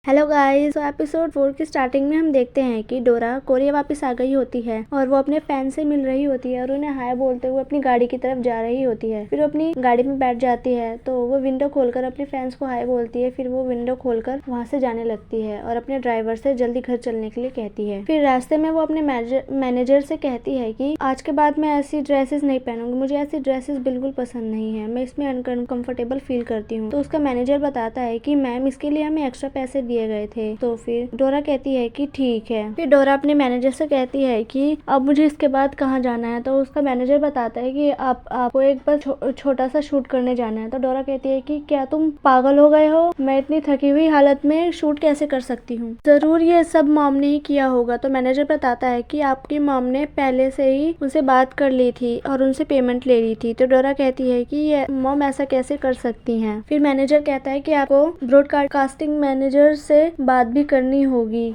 Hello guys. तो episode 4 की starting में हम देखते हैं कि डोरा कोरिया वापस आ गई होती है और वो अपने फैन से मिल रही होती है और उन्हें हाय बोलते हुए अपनी गाड़ी की तरफ जा रही होती है। फिर वो अपनी गाड़ी में बैठ जाती है तो वो विंडो खोलकर अपने फैंस को हाय बोलती है। फिर वो विंडो खोलकर वहाँ से जाने लगती है और अपने ड्राइवर से जल्दी घर चलने के लिए कहती है। फिर रास्ते में वो अपने मैनेजर से कहती है कि आज के बाद मैं ऐसी ड्रेसेस नहीं पहनूंगी, मुझे ऐसी ड्रेसेस बिल्कुल पसंद नहीं है, मैं इसमें अनकंफर्टेबल फील करती हूँ। तो उसका मैनेजर बताता है कि मैम इसके लिए हमें एक्स्ट्रा पैसे दिए गए थे। तो फिर डोरा कहती है कि ठीक है। फिर डोरा अपने मैनेजर से कहती है कि अब मुझे इसके बाद कहाँ जाना है। तो उसका मैनेजर बताता है कि आपको एक बार छोटा सा शूट करने जाना है। तो डोरा कहती है कि क्या तुम पागल हो गए हो, मैं इतनी थकी हुई हालत में शूट कैसे कर सकती हूँ, जरूर ये सब मॉम ने ही किया होगा। तो मैनेजर बताता है कि आपकी मॉम ने पहले से ही उनसे बात कर ली थी और उनसे पेमेंट ले ली थी। तो डोरा कहती है कि ये मॉम ऐसा कैसे कर सकती हैं। फिर मैनेजर कहता है कि आपको ब्रॉडकास्टिंग मैनेजर से बात भी करनी होगी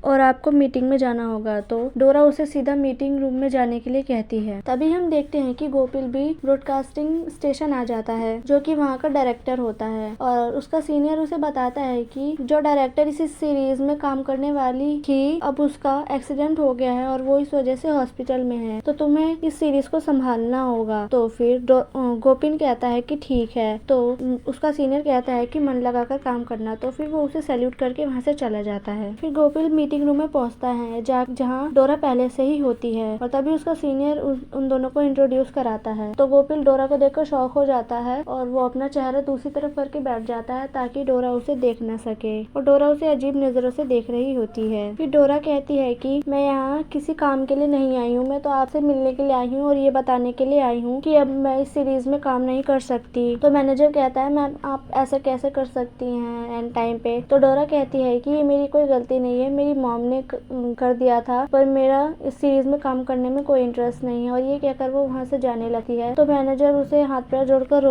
और आपको मीटिंग में जाना होगा। तो डोरा उसे सीधा मीटिंग रूम में जाने के लिए कहती है। तभी हम देखते हैं कि गोपिल भी ब्रॉडकास्टिंग स्टेशन आ जाता है, जो कि वहाँ का डायरेक्टर होता है और उसका सीनियर उसे बताता है कि जो डायरेक्टर इस सीरीज में काम करने वाली थी, अब उसका एक्सीडेंट हो गया है और वो इस वजह से हॉस्पिटल में है, तो तुम्हें इस सीरीज को संभालना होगा। तो फिर गोपिल कहता है कि ठीक है। तो उसका सीनियर कहता है कि मन लगाकर काम करना। तो फिर वो उसे सैल्यूट करके वहाँ से चला जाता है। फिर गोपिल मीटिंग रूम में पहुँचता है जहाँ डोरा पहले से ही होती है और तभी उसका सीनियर उन दोनों को इंट्रोड्यूस कराता है। तो गोपिल डोरा को देखकर शॉक हो जाता है और वो अपना चेहरा दूसरी तरफ करके बैठ जाता है ताकि डोरा उसे देख न सके और डोरा उसे अजीब नजरों से देख रही होती है। फिर डोरा कहती है कि मैं यहाँ किसी काम के लिए नहीं आई हूँ, मैं तो आपसे मिलने के लिए आई हूँ और ये बताने के लिए आई हूँ कि अब मैं इस सीरीज में काम नहीं कर सकती। तो मैनेजर कहता है मैम आप ऐसा कैसे कर सकती हैं एंड टाइम पे। तो डोरा कहती है कि ये मेरी कोई गलती नहीं है, मेरी मॉम ने कर दिया था, पर मेरा इस सीरीज में काम करने में कोई इंटरेस्ट नहीं है। और ये कहकर वो वहाँ से जाने लगती है। तो मैनेजर उसे हाथ पैर जोड़कर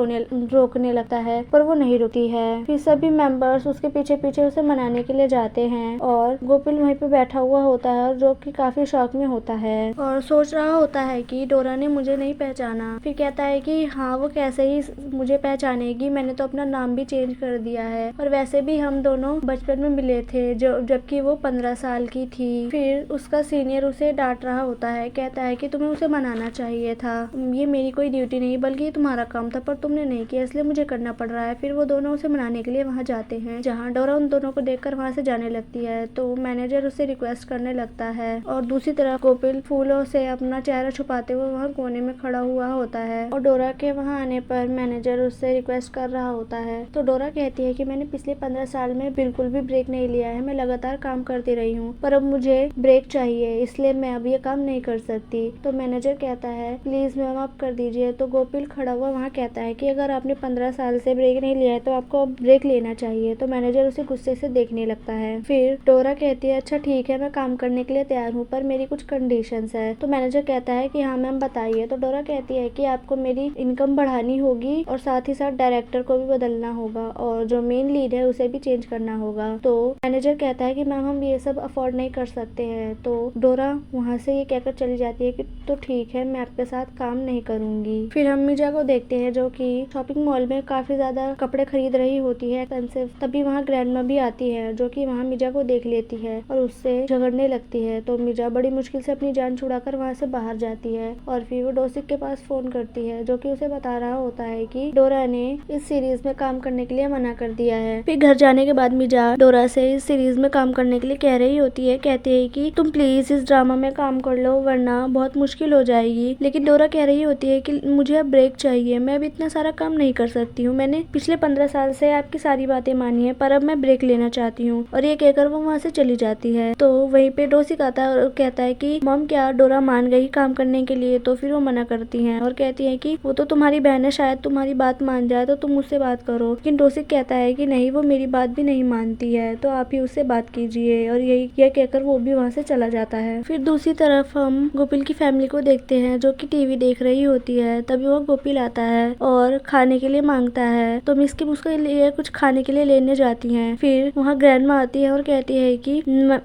रोकने लगता है, पर वो नहीं रुकती है। फिर सभी मेंबर्स उसके पीछे पीछे उसे मनाने के लिए जाते हैं और गोपिल वहीं पे बैठा हुआ होता है और जो कि काफी शौक में होता है और सोच रहा होता है कि डोरा ने मुझे नहीं पहचाना। फिर कहता है कि हाँ वो कैसे ही मुझे पहचानेगी, मैंने तो अपना नाम भी चेंज कर दिया है और वैसे भी हम दोनों बचपन में मिले थे जबकि वो 15 साल की थी। फिर उसका सीनियर उसे डांट रहा होता है, कहता है कि तुम्हें उसे मनाना चाहिए था, ये मेरी कोई ड्यूटी नहीं बल्कि ये तुम्हारा काम था, पर तुमने नहीं किया इसलिए मुझे करना पड़ रहा है। फिर वो दोनों उसे मनाने के लिए वहाँ जाते हैं जहाँ डोरा उन दोनों को देखकर वहाँ से जाने लगती है। तो मैनेजर उसे रिक्वेस्ट करने लगता है और दूसरी तरफ गोपिल फूलों से अपना चेहरा छुपाते हुए वहाँ कोने में खड़ा हुआ होता है और डोरा के वहाँ आने पर मैनेजर उससे रिक्वेस्ट कर रहा होता है। तो डोरा कहती है कि मैंने पिछले 15 साल में बिल्कुल भी ब्रेक नहीं लिया है, मैं लगातार काम करती रही हूँ, पर अब मुझे ब्रेक चाहिए इसलिए मैं अब ये काम नहीं कर सकती। तो मैनेजर कहता है प्लीज मैम आप कर दीजिए। तो गोपिल खड़ा हुआ वहाँ कहता है कि अगर आपने 15 साल से ब्रेक नहीं लिया है तो आपको अब ब्रेक लेना चाहिए। तो मैनेजर उसे गुस्से से देखने लगता है। फिर डोरा कहती है अच्छा ठीक है, मैं काम करने के लिए तैयार हूँ, पर मेरी कुछ कंडीशंस है। तो मैनेजर कहता है कि हाँ मैम बताइए। तो डोरा कहती है कि आपको मेरी इनकम बढ़ानी होगी और साथ ही साथ डायरेक्टर को भी बदलना होगा और जो मेन लीड है उसे भी चेंज करना होगा। तो मैनेजर कहता है कि मैम हम ये सब अफोर्ड नहीं कर सकते हैं। तो डोरा वहाँ से ये कहकर चली जाती है कि तो ठीक है मैं आपके साथ काम नहीं करूंगी। फिर हम मीजा को देखते हैं जो कि शॉपिंग मॉल में काफी ज्यादा कपड़े खरीद रही होती है एक्सपेंसिव। तभी वहाँ ग्रैंडमा भी आती है जो कि वहाँ मीजा को देख लेती है और उससे झगड़ने लगती है। तो मीजा बड़ी मुश्किल से अपनी जान छुड़ाकर वहाँ से बाहर जाती है और फिर वो डोसिक के पास फोन करती है जो कि उसे बता रहा होता है कि डोरा ने इस सीरीज में काम करने के लिए मना कर दिया है। फिर घर जाने के बाद मीजा डोरा से इस सीरीज में काम करने के लिए कह रही होती है, कहती है कि तुम प्लीज इस ड्रामा में काम कर लो वरना बहुत मुश्किल हो जाएगी। लेकिन डोरा कह रही होती है कि मुझे अब ब्रेक चाहिए, मैं अब इतना सारा काम नहीं कर सकती हूँ, मैंने पिछले 15 साल से आपकी सारी बातें मानी है, पर अब मैं ब्रेक लेना चाहती हूँ। और ये कहकर वो वहाँ से चली जाती है। तो वहीं पे डोसिक आता है और कहता है कि मॉम क्या डोरा मान गई काम करने के लिए। तो फिर वो मना करती है और कहती है कि वो तो तुम्हारी बहन है, शायद तुम्हारी बात मान जाए तो तुम उससे बात करो। लेकिन डोसिक कहता है कि नहीं वो मेरी बात भी नहीं मानती है, तो आप ही उससे बात कीजिए और यह कहकर वो भी वहाँ से चला जाता है। फिर दूसरी तरफ हम गोपिल की फैमिली को देखते हैं जो कि टीवी देख रही होती है। तभी वो गोपिल आता है और खाने के लिए मांगता है, तो मिस किम उसके लिए कुछ खाने के लिए लेने जाती हैं। फिर वहाँ ग्रैंडमा आती है और कहती है कि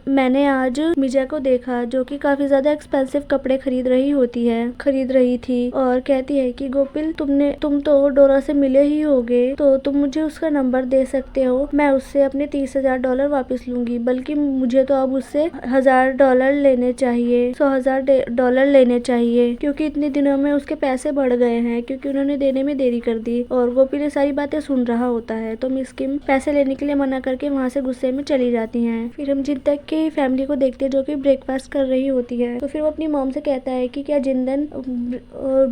मैंने आज मिजा को देखा जो कि काफी ज्यादा एक्सपेंसिव कपड़े खरीद रही थी और कहती है कि गोपिल तुम तो डोरा से मिले ही होगे, तो तुम मुझे उसका नंबर दे सकते हो, मैं उससे अपने $30,000 वापस लूंगी, बल्कि मुझे तो अब उससे $1,000 लेने चाहिए, $100,000 लेने चाहिए, क्योंकि इतने दिनों में उसके पैसे बढ़ गए हैं क्योंकि उन्होंने देने में देरी कर दी। और गोपिल ये सारी बातें सुन रहा होता है तो मिस किम पैसे लेने के लिए मना करके वहाँ से गुस्से में चली जाती हैं। फिर हम जिंतक की फैमिली को देखते हैं जो कि ब्रेकफास्ट कर रही होती है। तो फिर वो अपनी मॉम से कहता है कि क्या जिंदन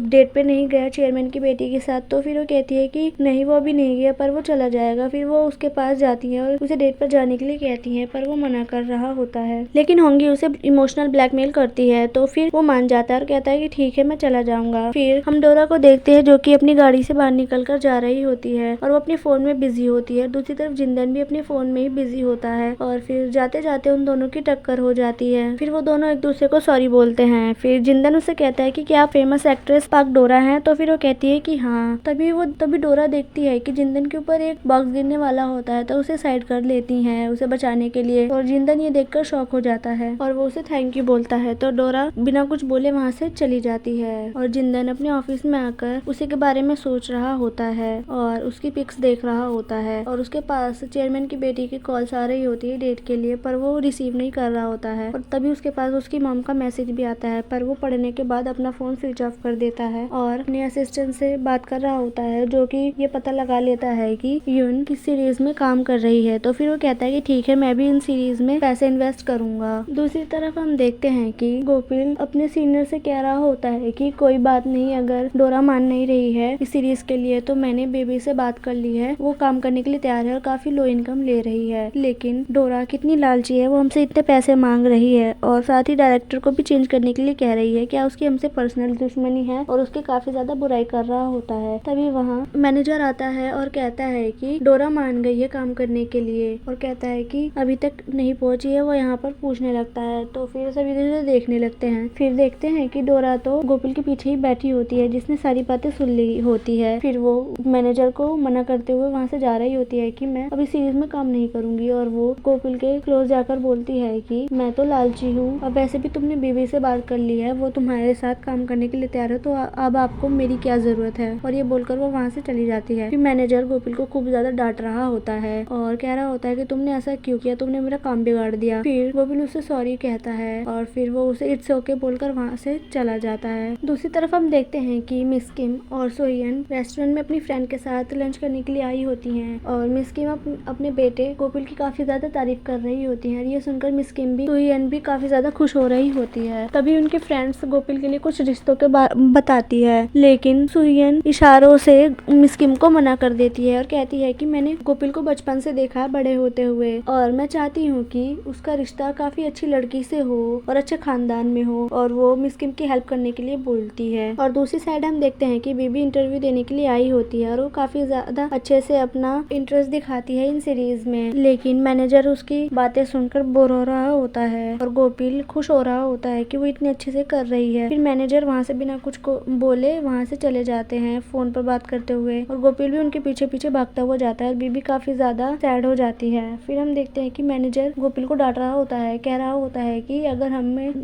डेट पे नहीं गया चेयरमैन की बेटी के साथ। तो फिर वो कहती है कि नहीं, वो अभी नहीं गया, पर वो चला जाएगा। फिर वो उसके पास जाती है और उसे डेट पर जाने के लिए कहती है, पर वो मना कर रहा होता है। लेकिन होंगी उसे इमोशनल ब्लैकमेल करती है, तो फिर वो मान जाता है और कहता है कि ठीक है, मैं चला जाऊंगा। फिर हम डोरा को देखते हैं जो कि अपनी गाड़ी से बाहर निकल कर जा रही होती है और वो अपने फोन में बिजी होती है। दूसरी तरफ जिंदन भी अपने फोन में ही बिजी होता है और फिर जाते जाते उन दोनों की टक्कर हो जाती है। फिर वो दोनों एक दूसरे को सॉरी बोलते हैं। फिर जिंदन उससे कहता है कि क्या आप फेमस एक्ट्रेस पाक डोरा हैं? तो फिर वो कहती है कि हाँ। तभी डोरा देखती है कि जिंदन के ऊपर एक बॉक्स गिरने वाला होता है, तो उसे साइड कर लेती है उसे बचाने के लिए। और जिंदन ये देखकर शॉक हो जाता है और वो उसे थैंक यू बोलता है। तो डोरा बिना कुछ बोले वहाँ से चली जाती है और जिंदन अपने ऑफिस में आकर उसी के बारे में सोच रहा होता है और उसकी पिक्स देख रहा होता है और उसके पास चेयरमैन की बेटी की कॉल्स आ रही होती है डेट के लिए, पर वो रिसीव नहीं कर रहा होता है। और तभी उसके पास उसकी मॉम का मैसेज भी आता है, पर वो पढ़ने के बाद अपना फोन स्विच ऑफ कर देता है और अपने असिस्टेंट से बात कर रहा होता है जो कि ये पता लगा लेता है कि यून किस सीरीज में काम कर रही है। तो फिर वो कहता है कि ठीक है, मैं भी इन सीरीज में पैसे इन्वेस्ट करूंगा। दूसरी तरफ हम देखते हैं कि गोपिल अपने सीनियर से कह रहा होता है कि कोई बात नहीं, अगर डोरा मान नहीं रही है इस सीरीज के लिए तो मैंने बेबी से बात कर ली है, वो काम करने के लिए तैयार है और काफी लो इनकम ले रही है। लेकिन डोरा कितनी लालची है, वो हमसे इतने पैसे मांग रही है और साथ ही डायरेक्टर को भी चेंज करने के लिए कह रही है। क्या उसकी हमसे पर्सनल दुश्मनी है? और उसकी काफी ज्यादा बुराई कर रहा होता है। तभी वहाँ मैनेजर आता है और कहता है कि डोरा मान गई है काम करने के लिए और कहता है कि अभी तक नहीं पहुंची है, वो यहाँ पर पूछने लगता है। तो फिर सभी इधर देखने लगते हैं। फिर देखते हैं कि डोरा तो गोपिल के पीछे ही बैठी होती है जिसने सारी बातें सुन ली होती है। फिर वो मैनेजर को मना करते हुए वहाँ से जा रही होती है कि मैं अभी सीरीज में काम नहीं करूंगी और वो गोपिल के क्लोज जाकर बोलती है कि मैं तो लालची हूँ, अब वैसे भी तुमने बेबी से बात कर ली है, वो तुम्हारे साथ काम करने के लिए तैयार है, तो अब आपको मेरी क्या जरूरत है। और ये बोलकर वो वहाँ से चली जाती है। फिर मैनेजर गोपिल को खूब ज्यादा डांट रहा होता है और कह रहा होता है कि तुमने ऐसा क्यों किया, तुमने मेरा काम बिगाड़ दिया। फिर गोपिल उससे सॉरी कहता है और फिर वो उसे इट्स ओके बोलकर वहाँ से चला जाता है। दूसरी तरफ हम देखते हैं कि मिस किम और सोहियन रेस्टोरेंट में अपनी फ्रेंड के साथ लंच करने के लिए आई होती हैं और मिस किम अपने बेटे गोपिल की काफी ज्यादा तारीफ कर रही होती है। ये सुनकर मिस किम भी सोहियन भी काफी ज्यादा खुश हो रही होती है। तभी उनके फ्रेंड्स गोपिल के लिए कुछ रिश्तों के बताती है, लेकिन सोहियन इशारों से मिस किम को मना कर देती है और कहती है कि मैंने गोपिल को बचपन से देखा है बड़े होते हुए और मैं चाहती हूँ कि उसका रिश्ता काफी अच्छी लड़की से हो और अच्छे खानदान में हो। और वो मिस किम की हेल्प करने के लिए बोलती है। और दूसरी साइड हम देखते हैं कि बीबी इंटरव्यू देने के लिए आई होती है और वो काफी ज्यादा अच्छे से अपना इंटरेस्ट दिखाती है इन सीरीज में, लेकिन मैनेजर उसकी बातें सुनकर बोर हो रहा होता है और गोपिल खुश हो रहा होता है कि वो इतने अच्छे से कर रही है। फिर मैनेजर वहाँ से बिना कुछ को बोले वहाँ से चले जाते हैं फोन पर बात करते हुए और गोपिल भी उनके पीछे पीछे भागता हुआ जाता है और बीबी काफी ज्यादा सैड हो जाती है। फिर हम देखते हैं कि मैनेजर गोपिल को डांट रहा होता है, कह रहा होता है कि अगर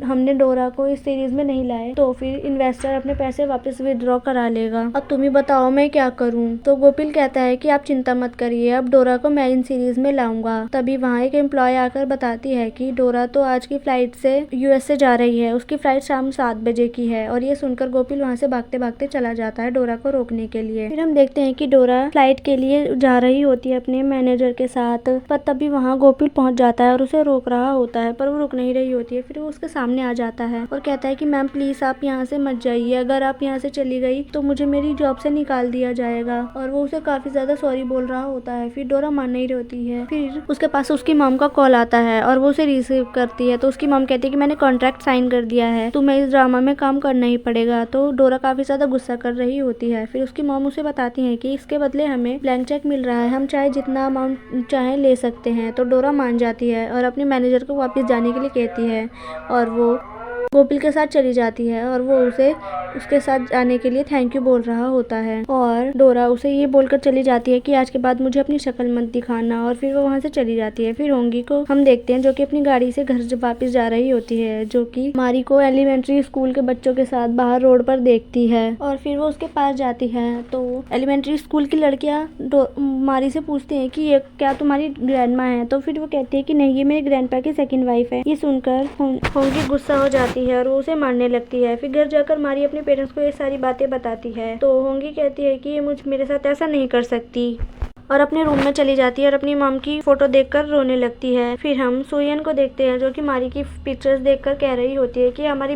हमने डोरा को इस सीरीज में नहीं लाए तो फिर इन्वेस्टर अपने पैसे वापस विड्रॉ करा लेगा, अब तुम ही बताओ मैं क्या करूं। तो गोपिल कहता है कि आप चिंता मत करिए, अब डोरा को मैं इन सीरीज में लाऊंगा। तभी वहाँ एक एम्प्लॉय आकर बताती है कि डोरा तो आज की फ्लाइट से यूएस से जा रही है, उसकी फ्लाइट शाम 7 बजे की है। और ये सुनकर गोपिल वहाँ से भागते भागते चला जाता है डोरा को रोकने के लिए। फिर हम देखते हैं कि डोरा फ्लाइट के लिए जा रही होती है अपने मैनेजर के साथ, पर तभी वहाँ गोपिल पहुँच जाता है और उसे रोक रहा होता है, पर वो रुक नहीं रही होती है। फिर वो उसके सामने आ जाता है और कहता है कि मैम प्लीज आप यहाँ से मत जाइए, अगर आप यहाँ से चली गई तो मुझे मेरी जॉब से निकाल दिया जाएगा। और वो उसे काफी ज्यादा सॉरी बोल रहा होता है। फिर डोरा मान नहीं रहती है। फिर उसके पास उसकी मॉम का कॉल आता है और वो उसे रिसीव करती है। तो उसकी मॉम कहती है कि मैंने कॉन्ट्रैक्ट साइन कर दिया है, तुम्हें इस ड्रामा में काम करना ही पड़ेगा। तो डोरा काफी ज्यादा गुस्सा कर रही होती है। फिर उसकी मॉम उसे बताती है कि इसके बदले हमें ब्लैंक चेक मिल रहा है, हम चाहे जितना अमाउंट चाहे ले सकते हैं। तो डोरा मान जाती है और अपने मैनेजर को वापस जाने के लिए कहती है और वो गोपिल के साथ चली जाती है और वो उसे उसके साथ जाने के लिए थैंक यू बोल रहा होता है और डोरा उसे ये बोलकर चली जाती है कि आज के बाद मुझे अपनी शक्ल मत दिखाना, और फिर वो वहाँ से चली जाती है। फिर होंगी को हम देखते हैं जो कि अपनी गाड़ी से घर वापस जा रही होती है, जो कि मारी को एलिमेंट्री स्कूल के बच्चों के साथ बाहर रोड पर देखती है और फिर वो उसके पास जाती है तो एलिमेंट्री स्कूल की लड़कियां मारी से पूछती हैं कि ये क्या तुम्हारी ग्रैंडमा है, तो फिर वो कहती है कि नहीं, ये मेरे ग्रैंडपा की सेकंड वाइफ है। ये सुनकर होंगी गुस्सा हो जाती है और वो उसे मारने लगती है। फिर घर जाकर मारी अपने पेरेंट्स को ये सारी बातें बताती है तो होंगी कहती है कि ये मेरे साथ ऐसा नहीं कर सकती और अपने रूम में चली जाती है और अपनी मॉम की फोटो देखकर रोने लगती है। फिर हम सुयन को देखते हैं जो कि मारी की पिक्चर्स देखकर कह रही होती है कि हमारी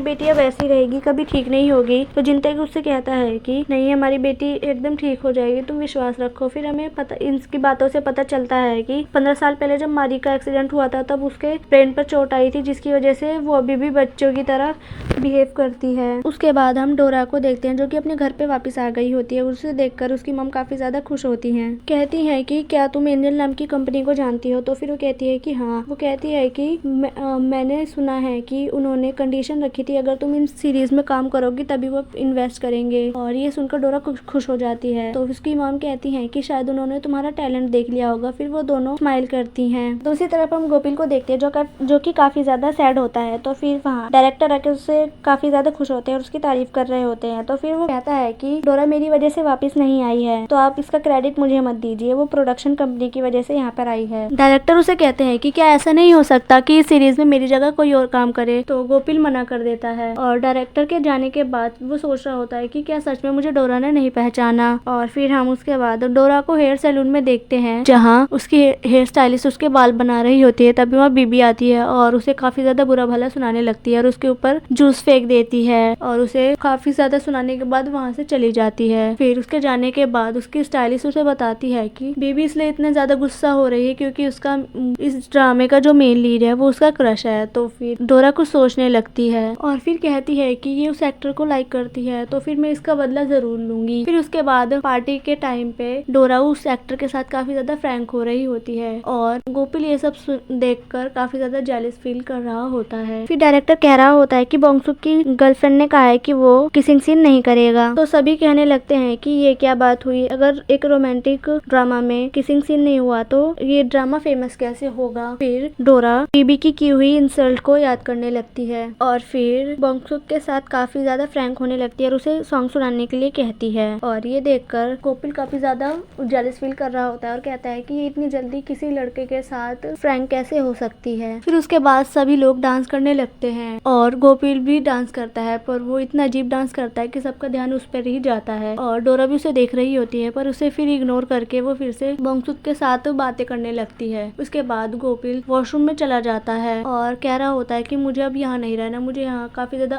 बेटी अब ऐसी रहेगी, कभी ठीक नहीं होगी। तो जिनतेग उससे कहता है कि नहीं, हमारी बेटी एकदम ठीक हो जाएगी, तुम विश्वास रखो। फिर हमें इनकी बातों से पता चलता है कि 15 साल पहले जब मारी का एक्सीडेंट हुआ था तब उसके ब्रेन पर चोट आई थी, जिसकी वजह से वो अभी भी बच्चों की तरह बिहेव करती है। उसके बाद हम डोरा को देखते हैं जो कि अपने घर पे वापस आ गई होती है। उसे देखकर उसकी मम काफी ज्यादा खुश होती हैं। कहती है कि क्या तुम एंजल नाम की कंपनी को जानती हो, तो फिर वो कहती है कि हाँ। वो कहती है कि मैंने सुना है कि उन्होंने कंडीशन रखी थी अगर तुम इन सीरीज में काम करोगी तभी वो इन्वेस्ट करेंगे, और ये सुनकर डोरा खुश हो जाती है। तो उसकी मॉम कहती है कि शायद उन्होंने तुम्हारा टैलेंट देख लिया होगा। फिर वो दोनों स्माइल करती हैं। दूसरी तरफ हम गोपिल को देखते हैं जो कि काफी ज्यादा सैड होता है। तो फिर वहाँ डायरेक्टर आके उससे काफी ज्यादा खुश होते हैं और उसकी तारीफ कर रहे होते हैं। तो फिर वो कहता है कि डोरा मेरी वजह से वापस नहीं आई है, तो आप इसका क्रेडिट मुझे मत दीजिए, वो प्रोडक्शन कंपनी की वजह से यहाँ पर आई है। डायरेक्टर उसे कहते हैं कि क्या ऐसा नहीं हो सकता कि इस सीरीज में मेरी जगह कोई और काम करे, तो गोपिल मना कर देता है। और डायरेक्टर के जाने के बाद वो सोच रहा होता है कि क्या सच में मुझे डोरा ने नहीं पहचाना। और फिर हम उसके बाद डोरा को हेयर सैलून में देखते हैं जहाँ उसकी हेयर स्टाइलिस्ट उसके बाल बना रही होती है। तभी वहाँ बीबी आती है और उसे काफी ज्यादा बुरा भला सुनाने लगती है और उसके ऊपर जूस फेंक देती है और उसे काफी ज्यादा सुनाने के बाद वहाँ से चली जाती है। फिर उसके जाने के बाद उसकी स्टाइलिस्ट उसे बताती है कि बेबी इसलिए इतना ज्यादा गुस्सा हो रही है क्योंकि उसका इस ड्रामे का जो मेन लीड है वो उसका क्रश है। तो फिर डोरा कुछ सोचने लगती है और फिर कहती है कि ये उस एक्टर को लाइक करती है, तो फिर मैं इसका बदला जरूर लूंगी। फिर उसके बाद पार्टी के टाइम पे डोरा उस एक्टर के साथ काफी ज्यादा फ्रैंक हो रही होती है और गोपिल ये सब देखकर काफी ज्यादा जेलस फील कर रहा होता है। फिर डायरेक्टर कह रहा होता है कि बोंगसुक की गर्लफ्रेंड ने कहा है कि वो किसिंग सीन नहीं करेगा। तो सभी कहने लगते हैं कि ये क्या बात हुई, अगर एक रोमांटिक ड्रामा में किसिंग सीन नहीं हुआ तो ये ड्रामा फेमस कैसे होगा। फिर डोरा बीबी की हुई इंसल्ट को याद करने लगती है और फिर बोंगसुक के साथ काफी ज्यादा फ्रैंक होने लगती है और उसे सॉन्ग सुनाने के लिए कहती है। और ये देखकर गोपिल काफी ज्यादा जेलस फील कर रहा होता है और कहता है कि ये इतनी जल्दी किसी लड़के के साथ फ्रैंक कैसे हो सकती है। फिर उसके बाद सभी लोग डांस करने लगते हैं और गोपिल भी डांस करता है, पर वो इतना अजीब डांस करता है कि सबका ध्यान उस पर ही जाता है और डोरा भी उसे देख रही होती है, पर उसे फिर इग्नोर करके वो फिर से बोंगसुक के साथ बातें करने लगती है। उसके बाद गोपिल वॉशरूम में चला जाता है और कह रहा होता है कि मुझे अब यहाँ नहीं रहना, मुझे यहाँ काफी ज्यादा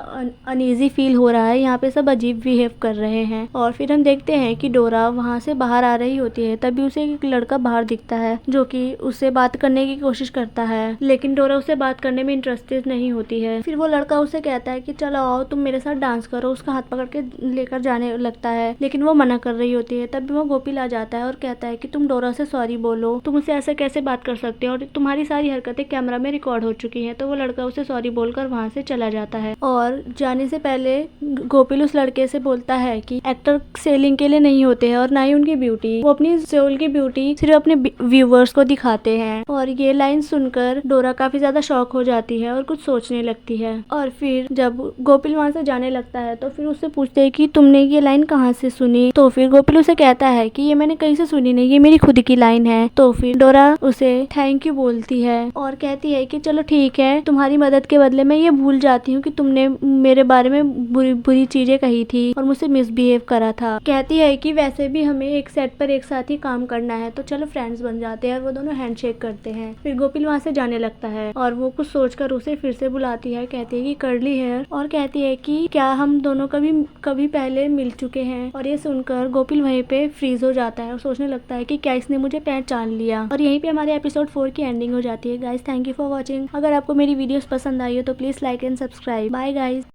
अनईजी फील हो रहा है, यहाँ पे सब अजीब बिहेव कर रहे हैं। और फिर हम देखते हैं कि डोरा वहाँ से बाहर आ रही होती है, तभी उसे एक लड़का बाहर दिखता है जो कि उससे बात करने की कोशिश करता है, लेकिन डोरा उसे बात करने में इंटरेस्टेड नहीं होती है। फिर वो लड़का उसे कहता है कि चलो आओ तुम मेरे साथ डांस करो, उसका हाथ पकड़ के लेकर जाने लगता है, लेकिन वो मना कर रही होती है। तभी वो गोपिल आ जाता है और कहता है कि तुम डोरा से सॉरी बोलो, तुम उसे ऐसे कैसे बात कर सकते हो और तुम्हारी सारी हरकतें कैमरा में रिकॉर्ड हो चुकी हैं। तो वो लड़का उसे सॉरी बोलकर वहाँ से चला जाता है और जाने से पहले गोपिल उस लड़के से बोलता है कि एक्टर सेलिंग के लिए नहीं होते हैं और ना ही उनकी ब्यूटी, वो अपनी सोल की ब्यूटी सिर्फ अपने व्यूवर्स को दिखाते हैं। और ये लाइन सुनकर डोरा काफी ज्यादा शॉक हो जाती है और कुछ सोचने लगती है। और फिर जब गोपिल वहाँ से जाने लगता है तो फिर उससे पूछते हैं कि तुमने ये लाइन कहाँ से सुनी। तो फिर गोपिल उसे कहता है कि ये मैंने कहीं से सुनी नहीं, ये मेरी खुद की लाइन है। तो फिर डोरा उसे थैंक यू बोलती है और कहती है कि चलो ठीक है, तुम्हारी मदद के बदले मैं ये भूल जाती हूँ कि तुमने मेरे बारे में बुरी चीजें कही थी और मुझसे मिसबिहेव करा था। कहती है कि वैसे भी हमें एक सेट पर एक साथ ही काम करना है, तो चलो फ्रेंड्स बन जाते हैं। और वो दोनों हैंडशेक करते हैं। फिर गोपिल वहाँ से जाने लगता है और वो कुछ सोचकर उसे फिर से बुलाती है, कहती है कि कर्ली हेयर, और कहती है कि क्या हम दोनों कभी पहले मिल चुके हैं। और ये सुनकर गोपिल वहीं पे फ्रीज हो जाता है और सोचने लगता है कि क्या इसने मुझे पहचान लिया। और यहीं पे हमारे एपिसोड 4 की एंडिंग हो जाती है। Guys thank you for watching. अगर आपको मेरी वीडियोस पसंद आई हो तो please like and subscribe. Bye guys.